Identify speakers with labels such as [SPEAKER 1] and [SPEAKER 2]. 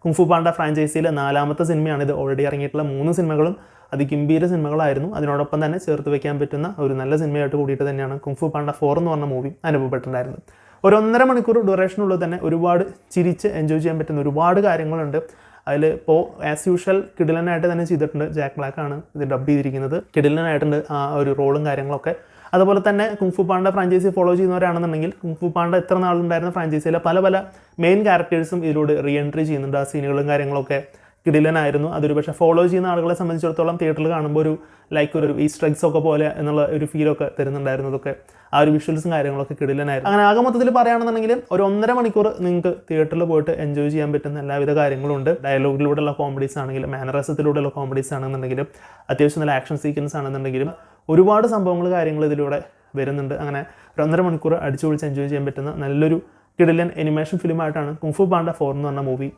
[SPEAKER 1] Kung fu Panda ഫ്രാഞ്ചൈസിയിലെ 4ാമത്തെ സിനിമയാണിത്. ഓൾറെഡി ഇറങ്ങിയിട്ടുള്ള 3 സിനിമകളും അതിഗംഭീര സിനിമകളായിരുന്നു. അതിനോടൊപ്പം തന്നെ ചേർത്ത് വെക്കാൻ പറ്റുന്ന ഒരു നല്ല സിനിമയായിട്ട് കൂടിയിട്ട് തന്നെയാണ് കുങ്ഫു പാണ്ട 4 എന്ന് പറഞ്ഞ മൂവി അനുഭവപ്പെട്ടിട്ടുണ്ടായിരുന്നത്. ഒരു 1.5 മണിക്കൂർ ഡ്യൂറേഷനുള്ളത് തന്നെ ഒരുപാട് ചിരിച്ച് എൻജോയ് ചെയ്യാൻ പറ്റുന്ന ഒരുപാട് കാര്യങ്ങളുണ്ട്. അതിൽ ഇപ്പോൾ ആസ് യൂഷ്വൽ കിടിലനായിട്ട് തന്നെ ചെയ്തിട്ടുണ്ട്. ജാക്ക് ബ്ലാക്ക് ആണ് ഇത് ഡബ് ചെയ്തിരിക്കുന്നത്. കിടിലനായിട്ടുണ്ട് ആ ഒരു റോളും കാര്യങ്ങളൊക്കെ. അതുപോലെ തന്നെ കുങ്ഫു പാണ്ട ഫ്രാഞ്ചൈസി ഫോളോ ചെയ്യുന്നവരാണെന്നുണ്ടെങ്കിൽ കുങ്ഫു പാണ്ട എത്ര നാളുണ്ടായിരുന്ന ഫ്രാഞ്ചൈസിയിലെ പല മെയിൻ ക്യാരക്ടേഴ്സും ഇതിലൂടെ റീ എൻട്രി ചെയ്യുന്നുണ്ട്. ആ സീനുകളും കാര്യങ്ങളൊക്കെ കിടിലനായിരുന്നു. അതൊരു പക്ഷേ ഫോളോ ചെയ്യുന്ന ആളുകളെ സംബന്ധിച്ചിടത്തോളം തിയേറ്ററിൽ കാണുമ്പോൾ ഒരു ഈസ്റ്റർ എഗ്സ് ഒക്കെ പോലെ എന്നുള്ള ഒരു ഫീലൊക്കെ തരുന്നുണ്ടായിരുന്നതൊക്കെ. ആ ഒരു വിഷ്വൽസും കാര്യങ്ങളൊക്കെ കിടിലനായിരുന്നു. അങ്ങനെ ആകെ മൊത്തത്തിൽ പറയുകയാണെന്നുണ്ടെങ്കിൽ ഒരു 1.5 മണിക്കൂർ നിങ്ങൾക്ക് തിയേറ്ററിൽ പോയിട്ട് എൻജോയ് ചെയ്യാൻ പറ്റുന്ന എല്ലാവിധ കാര്യങ്ങളുണ്ട്. ഡയലോഗിലൂടെയുള്ള കോമഡീസ് ആണെങ്കിലും മാനറിസത്തിലൂടെയുള്ള കോമഡീസ് ആണെന്നുണ്ടെങ്കിലും അത്യാവശ്യം നല്ല ആക്ഷൻ സീക്വൻസ് ആണെന്നുണ്ടെങ്കിലും ഒരുപാട് സംഭവങ്ങൾ കാര്യങ്ങൾ ഇതിലൂടെ വരുന്നുണ്ട്. അങ്ങനെ ഒരു 1.5 മണിക്കൂർ അടിച്ചു പൊളിച്ച് എൻജോയ് ചെയ്യാൻ പറ്റുന്ന നല്ലൊരു കിടിലൻ അനിമേഷൻ ഫിലിമായിട്ടാണ് കുങ്ഫു പാണ്ട 4 എന്ന് പറഞ്ഞ മൂവി